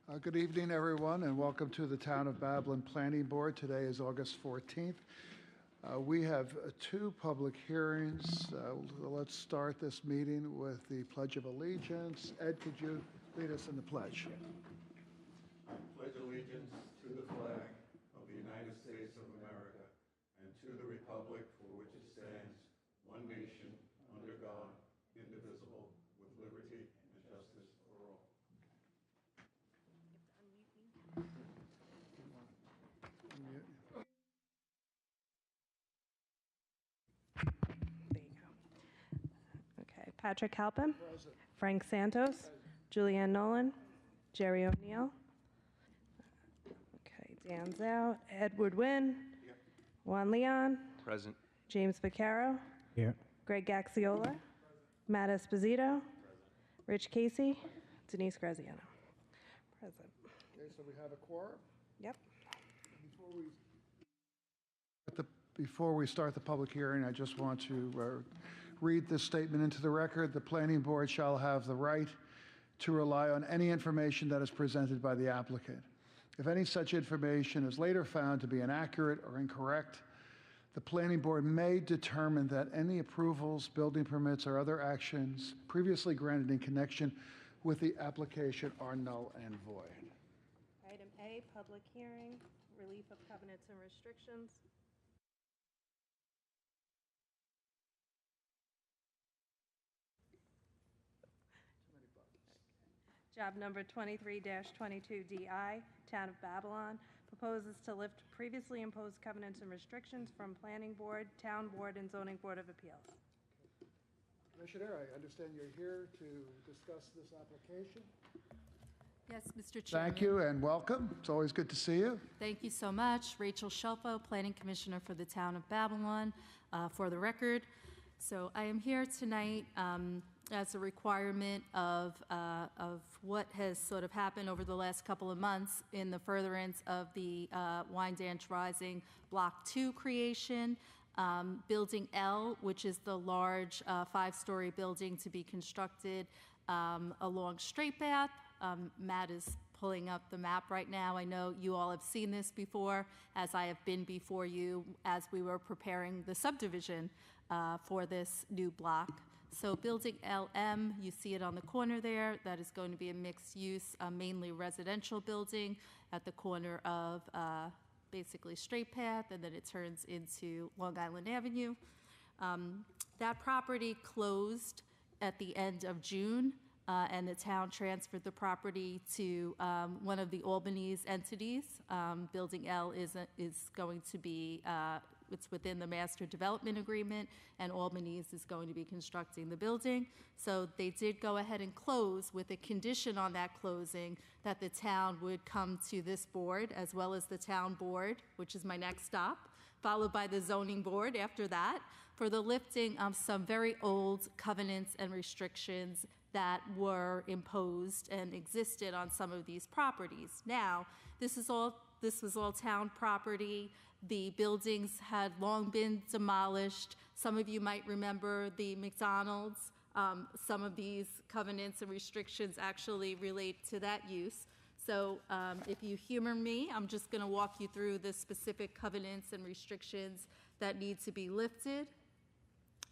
Good evening, everyone, and welcome to the Town of Babylon Planning Board. Today is August 14th. We have two public hearings. Let's start this meeting with the Pledge of Allegiance. Ed, could you lead us in the pledge? I pledge allegiance to the flag of the United States of America and to the republic for which it stands, one nation, under God, indivisible, with liberty and justice for all. There you go. Okay, Patrick Halpin, Frank Santos, Julianne Nolan, Jerry O'Neill. Okay, Dan's out. Edward Wynn, Juan Leon, Present. James Vaccaro, Here. Greg Gaxiola, Matt Esposito, Rich Casey, Denise Graziano. Present. Okay, so we have a quorum. Yep. Before we start the public hearing, I just want to read this statement into the record. The Planning Board shall have the right to rely on any information that is presented by the applicant. If any such information is later found to be inaccurate or incorrect, the Planning Board may determine that any approvals, building permits, or other actions previously granted in connection with the application are null and void. Item A, public hearing, relief of covenants and restrictions. Job number 23-22DI, Town of Babylon, proposes to lift previously imposed covenants and restrictions from Planning Board, Town Board, and Zoning Board of Appeals. Commissioner, I understand you're here to discuss this application. Yes, Mr. Chairman. Thank you and welcome. It's always good to see you. Thank you so much. Rachel Shelfo, Planning Commissioner for the Town of Babylon, for the record. So I am here tonight as a requirement of what has sort of happened over the last couple of months in the furtherance of the Wyandanch Rising Block 2 creation. Building L, which is the large 5-story building to be constructed along Straight Path. Matt is pulling up the map right now. I know you all have seen this before, as I have been before you as we were preparing the subdivision for this new block. So building LM, you see it on the corner there. That is going to be a mixed use, mainly residential building at the corner of basically Straight Path, and then it turns into Long Island Avenue. That property closed at the end of June, and the town transferred the property to one of the Albany's entities. Building L is going to be, it's within the master development agreement, and Albany's is going to be constructing the building. So they did go ahead and close with a condition on that closing that the town would come to this board, as well as the town board, which is my next stop, followed by the zoning board after that, for the lifting of some very old covenants and restrictions that were imposed and existed on some of these properties. Now, this was all town property. The buildings had long been demolished. Some of you might remember the McDonald's. Some of these covenants and restrictions actually relate to that use. So if you humor me, I'm just going to walk you through the specific covenants and restrictions that need to be lifted.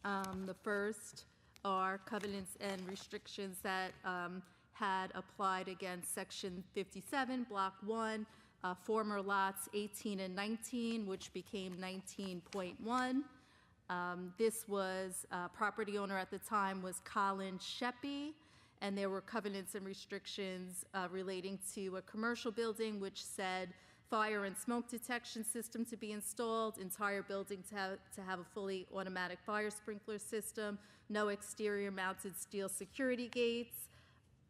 The first are covenants and restrictions that had applied against Section 57, Block 1, former lots 18 and 19, which became 19.1. This was, property owner at the time was Colin Sheppy, and there were covenants and restrictions relating to a commercial building which said fire and smoke detection system to be installed, entire building to have a fully automatic fire sprinkler system, no exterior mounted steel security gates,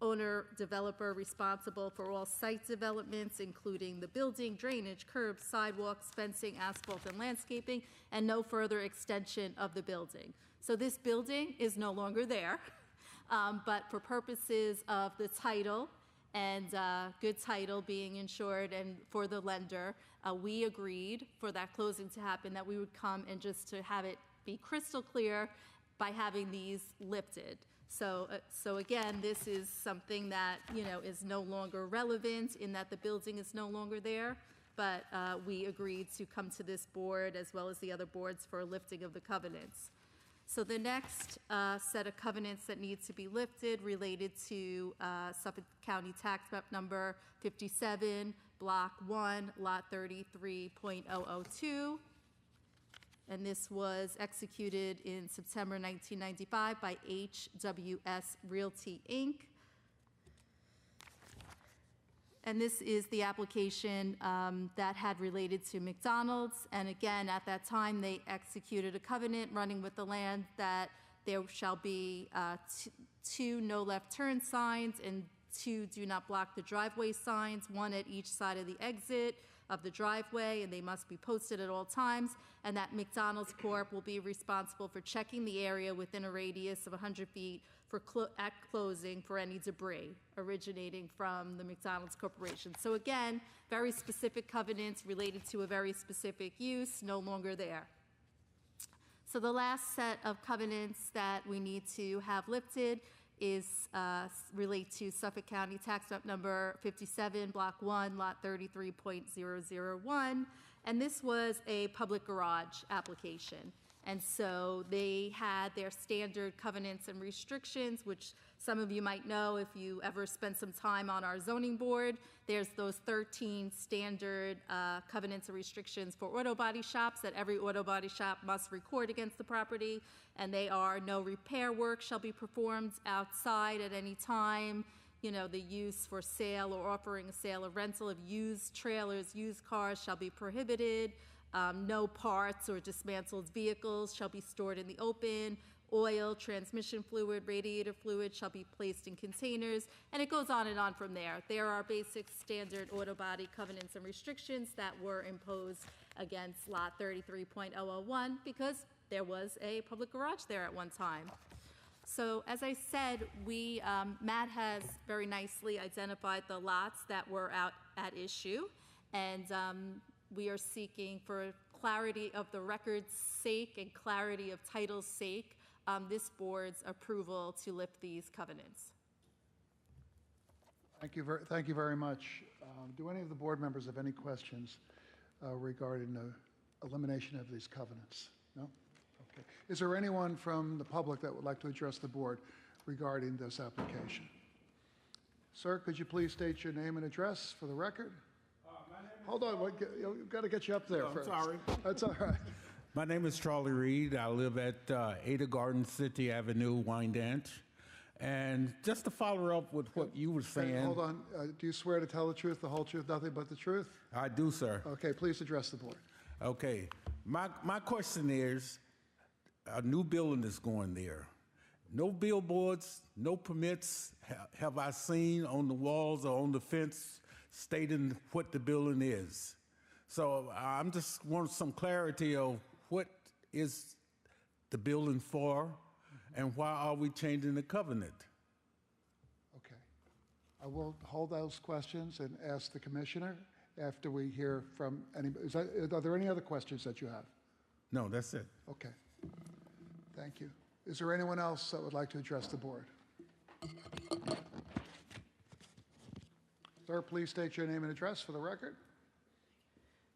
owner developer responsible for all site developments, including the building, drainage, curbs, sidewalks, fencing, asphalt, and landscaping, and no further extension of the building. So this building is no longer there, but for purposes of the title and good title being insured and for the lender, we agreed for that closing to happen that we would come and just to have it be crystal clear by having these lifted. So again, this is something that, is no longer relevant in that the building is no longer there, but we agreed to come to this board as well as the other boards for a lifting of the covenants. So the next set of covenants that needs to be lifted related to Suffolk County Tax Map Number 57, Block 1, Lot 33.002. And this was executed in September 1995 by HWS Realty, Inc. And this is the application that had related to McDonald's. And again, at that time, they executed a covenant running with the land that there shall be two no left turn signs and 2 do not block the driveway signs, 1 at each side of the exit of the driveway, and they must be posted at all times, and that McDonald's Corp. Will be responsible for checking the area within a radius of 100 feet at closing for any debris originating from the McDonald's Corporation. So again, very specific covenants related to a very specific use, no longer there. So the last set of covenants that we need to have lifted is relate to Suffolk County Tax Map Number 57, Block 1, Lot 33.001, and this was a public garage application. And so they had their standard covenants and restrictions, which some of you might know if you ever spent some time on our zoning board. There's those 13 standard covenants and restrictions for auto body shops that every auto body shop must record against the property. And they are: no repair work shall be performed outside at any time. The use for sale or offering a sale or rental of used trailers, used cars shall be prohibited. No parts or dismantled vehicles shall be stored in the open. Oil, transmission fluid, radiator fluid shall be placed in containers, and it goes on and on from there. There are basic standard auto body covenants and restrictions that were imposed against Lot 33.001 because there was a public garage there at one time. So as I said, Matt has very nicely identified the lots that were out at issue, and we are seeking, for clarity of the record's sake and clarity of title's sake, this board's approval to lift these covenants. Thank you very much. Do any of the board members have any questions regarding the elimination of these covenants? No? Okay. Is there anyone from the public that would like to address the board regarding this application? Sir, could you please state your name and address for the record? Hold on, we've got to get you up there first. I'm sorry. That's all right. My name is Charlie Reed. I live at Ada Garden City Avenue, Wyandanch. And just to follow up with what you were saying. Hold on. Do you swear to tell the truth, the whole truth, nothing but the truth? I do, sir. Okay, please address the board. Okay. My question is, a new building is going there. No billboards, no permits have I seen on the walls or on the fence stating what the building is. So I'm just want some clarity of what is the building for and why are we changing the covenant? Okay. I will hold those questions and ask the commissioner after we hear from anybody. Are there any other questions that you have? No, that's it. Okay. Thank you. Is there anyone else that would like to address the board? Sir, please state your name and address for the record.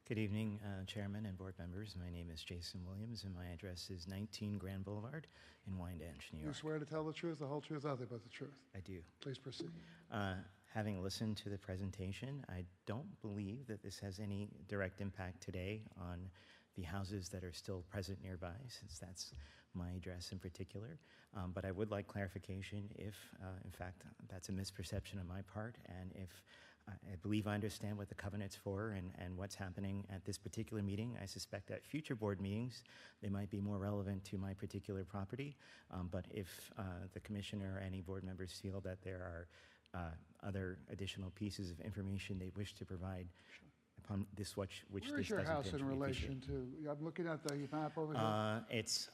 Good evening, Chairman and board members. My name is Jason Williams, and my address is 19 Grand Boulevard in Wyandanch, New You York. swear to tell the truth, the whole truth, nothing but the truth. I do. Please proceed. Having listened to the presentation, I don't believe that this has any direct impact today on the houses that are still present nearby, since that's my address in particular. But I would like clarification if, in fact, that's a misperception on my part, and if I believe I understand what the covenant's for and what's happening at this particular meeting. I suspect at future board meetings, they might be more relevant to my particular property. But if the commissioner or any board members feel that there are other additional pieces of information they wish to provide upon this, which Where this is your doesn't house in potentially relation to? I'm looking at the map over here. It's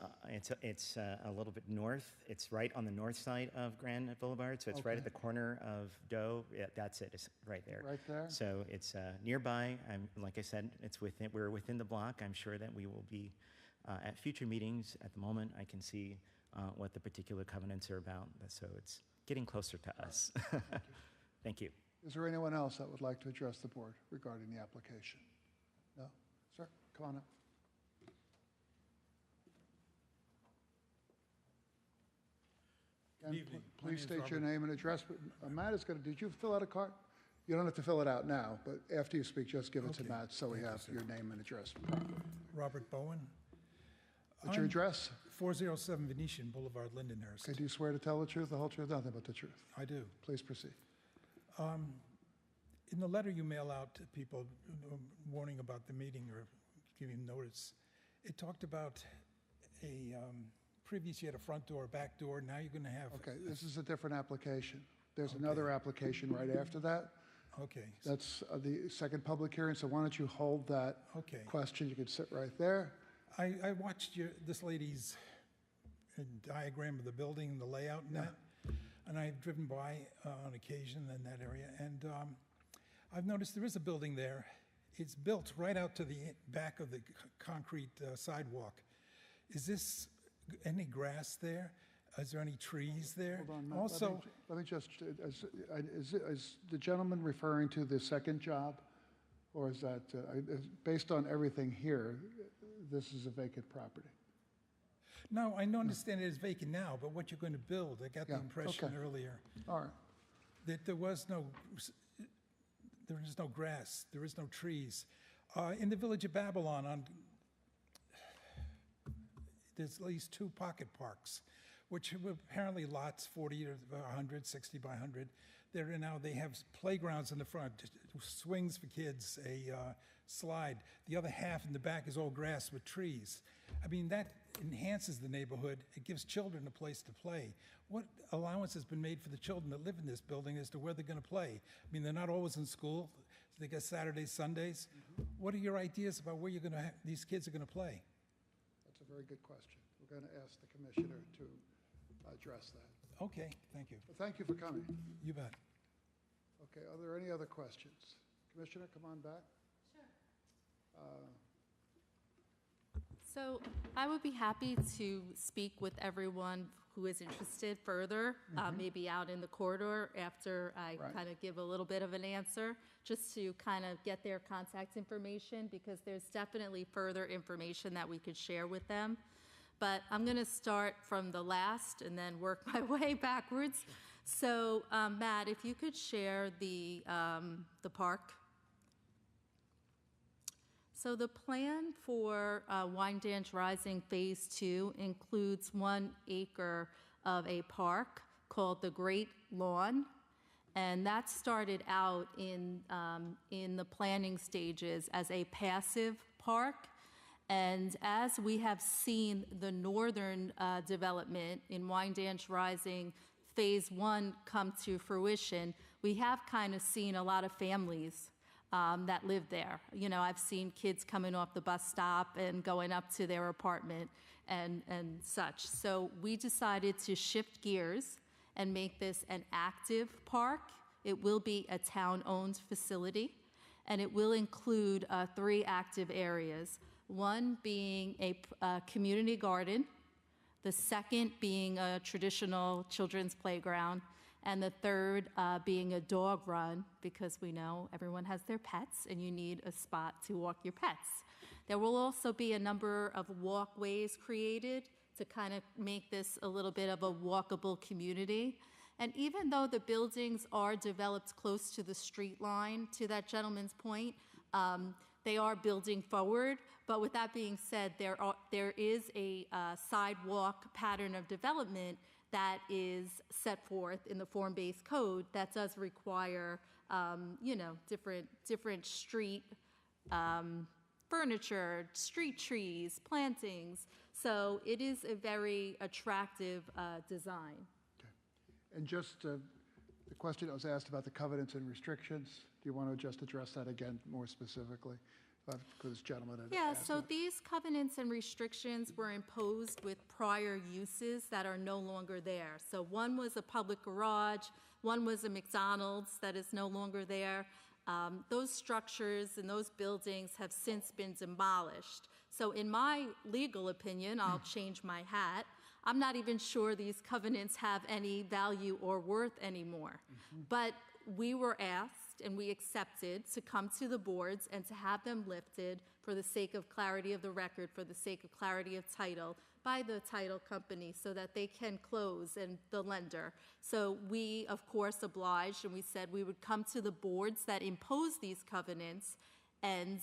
a little bit north. It's right on the north side of Grand Boulevard, so it's right Okay. at the corner of Doe. Yeah, that's it. It's right there. Right there? So it's nearby. Like I said, we're within the block. I'm sure that we will be at future meetings. At the moment, I can see what the particular covenants are about. So it's getting closer to us. Thank you. Is there anyone else that would like to address the board regarding the application? No? Sir, come on up. Again, evening. My please name's state your Robert. name and address. But, Matt is going to, did you fill out a card? You don't have to fill it out now, but after you speak, just give it to Okay. Matt so we Thank you, have sir. your name and address properly. Robert Bowen, What's your address? 407 Venetian Boulevard, Lindenhurst. Okay, do you swear to tell the truth, the whole truth, nothing but the truth? I do. Please proceed. In the letter you mail out to people warning about the meeting or giving notice, it talked about a, previous you had a front door, back door, now you're going to have. Okay, this is a different application. There's another application right after that. Okay, That's the second public hearing, so why don't you hold that okay. question? You can sit right there. I watched this lady's diagram of the building, the layout and that, and I've driven by on occasion in that area, and I've noticed there is a building there. It's built right out to the back of the concrete sidewalk. Is this any grass there? Is there any trees there? Hold on, Matt, Also, let me just, is the gentleman referring to the second job? Or is that, based on everything here, this is a vacant property? no, I don't understand it is vacant now, but what you're going to build, I got the Yeah, impression okay. earlier All right, that there is no grass, there is no trees. In the village of Babylon, there's at least 2 pocket parks, which were apparently lots 40 or 100, 60 by 100. They have playgrounds in the front, swings for kids, a slide. The other half in the back is all grass with trees. I mean, that enhances the neighborhood. It gives children a place to play. What allowance has been made for the children that live in this building as to where they're going to play? I mean, they're not always in school. They got Saturdays, Sundays. What are your ideas about where these kids are going to play? that's a very good question. We're going to ask the commissioner to address that. Okay, thank you. Well, thank you for coming. You bet. Okay, are there any other questions? Commissioner, come on back. So I would be happy to speak with everyone who is interested further, maybe out in the corridor after I Right. kind of give a little bit of an answer, just to kind of get their contact information, because there's definitely further information that we could share with them. But I'm going to start from the last and then work my way backwards. So, Matt, if you could share the park. So the plan for Wyandanch Rising Phase 2 includes 1 acre of a park called the Great Lawn, and that started out in the planning stages as a passive park. And as we have seen the northern development in Wyandanch Rising Phase 1 come to fruition, we have kind of seen a lot of families that live there. You know, I've seen kids coming off the bus stop and going up to their apartment and such. So we decided to shift gears and make this an active park. It will be a town-owned facility, and it will include 3 active areas. One being a community garden, the second being a traditional children's playground, and the third being a dog run, because we know everyone has their pets and you need a spot to walk your pets. There will also be a number of walkways created to kind of make this a little bit of a walkable community. And even though the buildings are developed close to the street line, to that gentleman's point, they are building forward. But with that being said, there is a sidewalk pattern of development that is set forth in the form-based code that does require, different street furniture, street trees, plantings. So it is a very attractive design. And just the question that was asked about the covenants and restrictions, do you want to just address that again more specifically? Because this gentleman had Yeah, asked so that. these covenants and restrictions were imposed with prior uses that are no longer there. So one was a public garage, one was a McDonald's that is no longer there. Those structures and those buildings have since been demolished. So in my legal opinion, I'll change my hat, I'm not even sure these covenants have any value or worth anymore. But we were asked and we accepted to come to the boards and to have them lifted for the sake of clarity of the record, for the sake of clarity of title by the title company so that they can close and the lender. So we, of course, obliged and we said we would come to the boards that impose these covenants and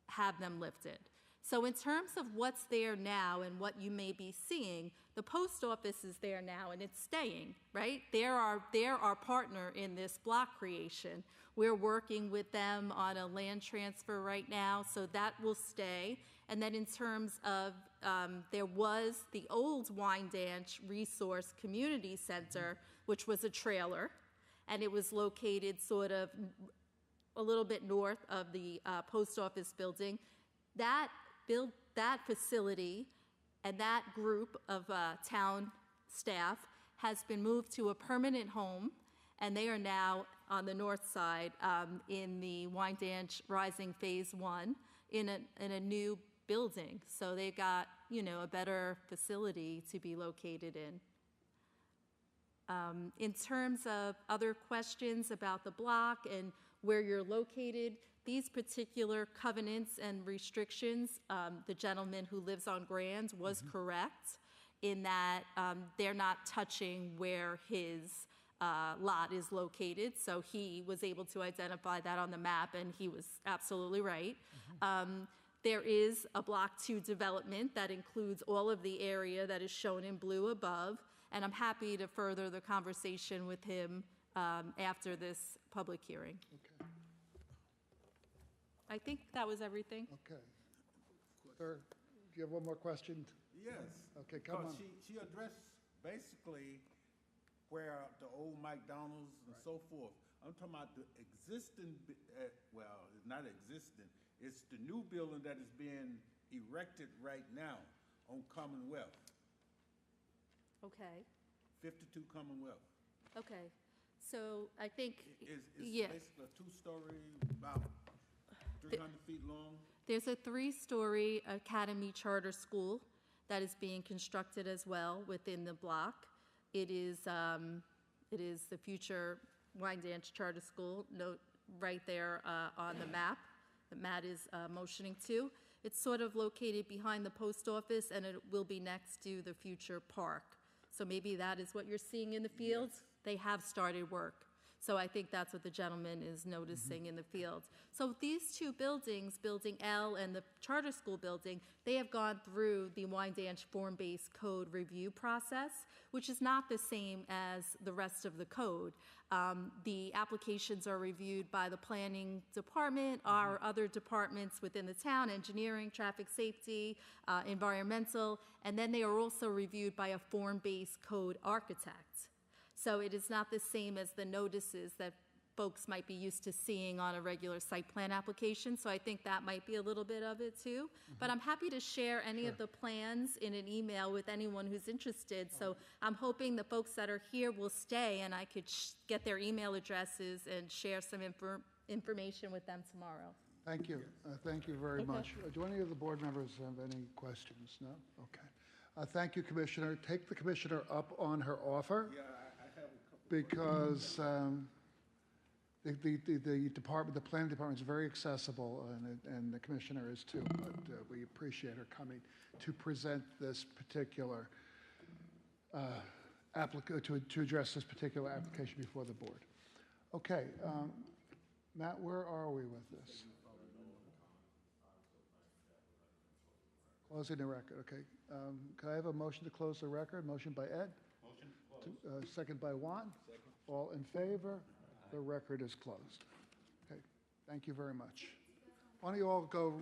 have them lifted. So in terms of what's there now and what you may be seeing, the post office is there now and it's staying, right? They're our partner in this block creation. We're working with them on a land transfer right now, so that will stay. And then in terms of, there was the old Wyandanch Resource Community Center, which was a trailer, and it was located sort of a little bit north of the post office building. That facility and that group of town staff has been moved to a permanent home, and they are now on the north side in the Wyandanch Rising Phase 1 in a new building. So they've got, a better facility to be located in. In terms of other questions about the block and where you're located, these particular covenants and restrictions, the gentleman who lives on Grand was correct in that they're not touching where his lot is located. So he was able to identify that on the map, and he was absolutely right. There is a Block 2 development that includes all of the area that is shown in blue above, and I'm happy to further the conversation with him after this public hearing. Okay. I think that was everything. Okay. Sir, do you have one more question? Yes. Okay, come on. She addressed basically where the old McDonald's and so forth. I'm talking about the existing, well, it's not existing. It's the new building that is being erected right now on Commonwealth, Okay, 52 Commonwealth. okay. So I think, It's yeah, basically a two-story, about 300 feet long. there's a 3-story academy charter school that is being constructed as well within the block. It is the future Wyandanch Charter School, note right there on the map that Matt is motioning to. It's sort of located behind the post office, and it will be next to the future park. So maybe that is what you're seeing in the fields. Yes. They have started work. So I think that's what the gentleman is noticing in the fields. So these two buildings, Building L and the charter school building, they have gone through the Wyandanch form-based code review process, which is not the same as the rest of the code. The applications are reviewed by the planning department, our other departments within the town, engineering, traffic safety, environmental, and then they are also reviewed by a form-based code architect. So it is not the same as the notices that folks might be used to seeing on a regular site plan application. So I think that might be a little bit of it too. But I'm happy to share any of the plans in an email with anyone who's interested. So I'm hoping the folks that are here will stay, and I could get their email addresses and share some information with them tomorrow. Thank you. Thank you very much. Do any of the board members have any questions? No? Okay. Thank you, Commissioner. Take the Commissioner up on her offer. Yeah, I have a couple. Because the department, the planning department is very accessible, and the Commissioner is too, but we appreciate her coming to present this particular to address this particular application before the board. Okay, Matt, where are we with this? Closing the record, okay. Can I have a motion to close the record? Motion by Ed? Motion closed. Second by Juan? Second. All in favor? The record is closed. Okay, thank you very much. Why don't you all go,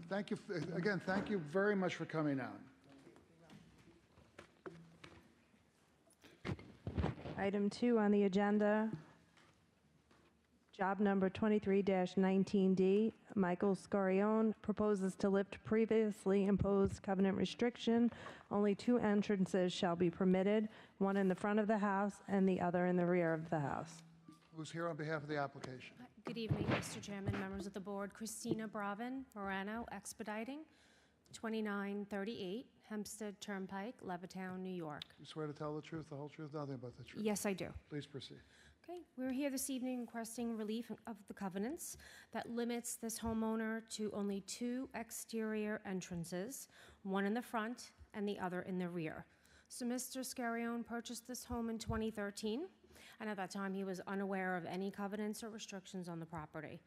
thank you, again, thank you very much for coming out. Item 2 on the agenda, job number 23-19D, Michael Scorione proposes to lift previously imposed covenant restriction. Only 2 entrances shall be permitted, one in the front of the house and the other in the rear of the house. Who's here on behalf of the application? Good evening, Mr. Chairman, members of the board. Christina Bravin, Morano Expediting, 2938 Hempstead Turnpike, Levittown, New York. You swear to tell the truth, the whole truth, nothing but the truth? Yes, I do. Please proceed. Okay, we're here this evening requesting relief of the covenants that limits this homeowner to only 2 exterior entrances, one in the front and the other in the rear. So Mr. Scarione purchased this home in 2013, and at that time he was unaware of any covenants or restrictions on the property.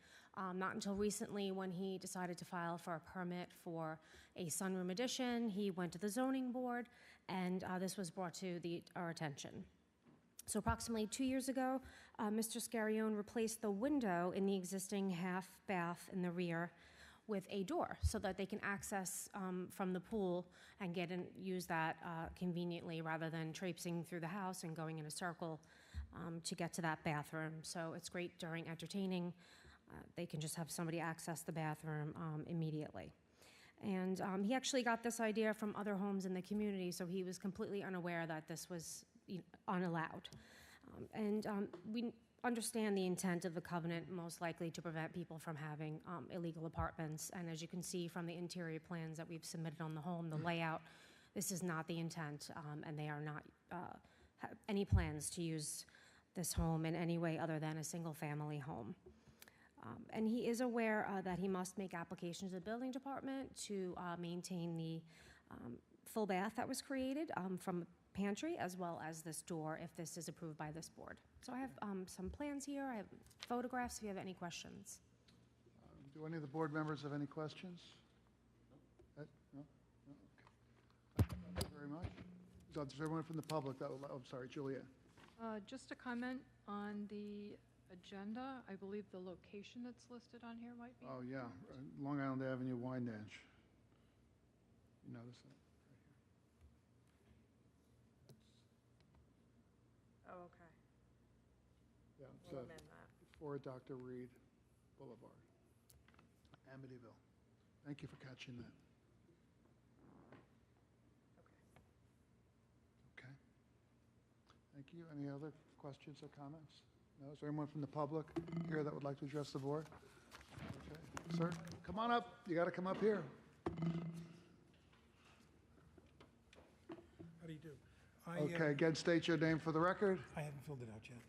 Not until recently, when he decided to file for a permit for a sunroom addition, he went to the zoning board, and this was brought to our attention. So approximately 2 years ago, Mr. Scarione replaced the window in the existing half bath in the rear with a door so that they can access from the pool and get and use that conveniently rather than traipsing through the house and going in a circle to get to that bathroom. So it's great during entertaining. They can just have somebody access the bathroom immediately. And he actually got this idea from other homes in the community, so he was completely unaware that this was unallowed. We understand the intent of the covenant, most likely to prevent people from having illegal apartments. And as you can see from the interior plans that we've submitted on the home, the layout, this is not the intent, and they are not have any plans to use this home in any way other than a single-family home. And he is aware that he must make applications to the building department to maintain the full bath that was created from pantry, as well as this door, if this is approved by this board. So I have some plans here. I have photographs if you have any questions. Do any of the board members have any questions? No? No? Okay. Thank you very much. Does everyone from the public that would, I'm sorry, Juliet. Just a comment on the agenda. I believe the location that's listed on here might be. Oh, yeah, Long Island Avenue, Wyandanch. You notice that? Oh, okay. Yeah, We'll it's amend that. before Dr. Reed Boulevard, Amityville. Thank you for catching that. Okay. Thank you. Any other questions or comments? No? Is there anyone from the public here that would like to address the board? Okay. Sir, come on up. You got to come up here. How do you do? Okay, again, state your name for the record. I haven't filled it out yet.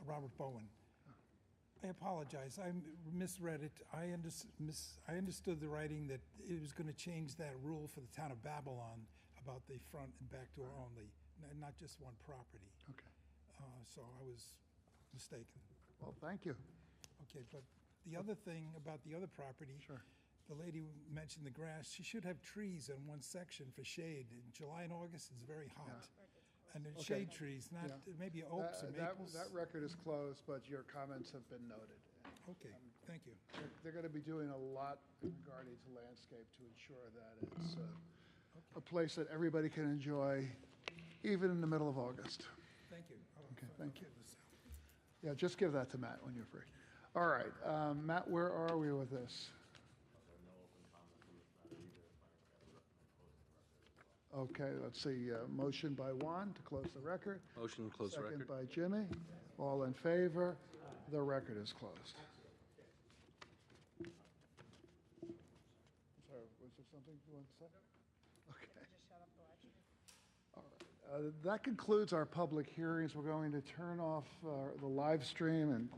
Robert Bowen. I apologize. I misread it. I understood the writing that it was going to change that rule for the town of Babylon about the front and back door only, not just one property. Okay. So I was mistaken. Well, thank you. Okay, but the other thing about the other property, Sure. the lady who mentioned the grass, she should have trees in one section for shade. In July and August, it's very hot. And there's Okay. shade trees, not Yeah. maybe oaks or maples. That record is closed, but your comments have been noted. Okay, thank you. They're going to be doing a lot regarding to landscape to ensure that it's a place that everybody can enjoy, even in the middle of August. Thank you. Okay, thank you. Yeah, just give that to Matt when you're free. All right, Matt, where are we with this? Okay, let's see, motion by Juan to close the record. Motion to close the record. Second by Jimmy. All in favor? The record is closed. Sorry, was there something you wanted to say? Okay. All right. That concludes our public hearings. We're going to turn off the live stream and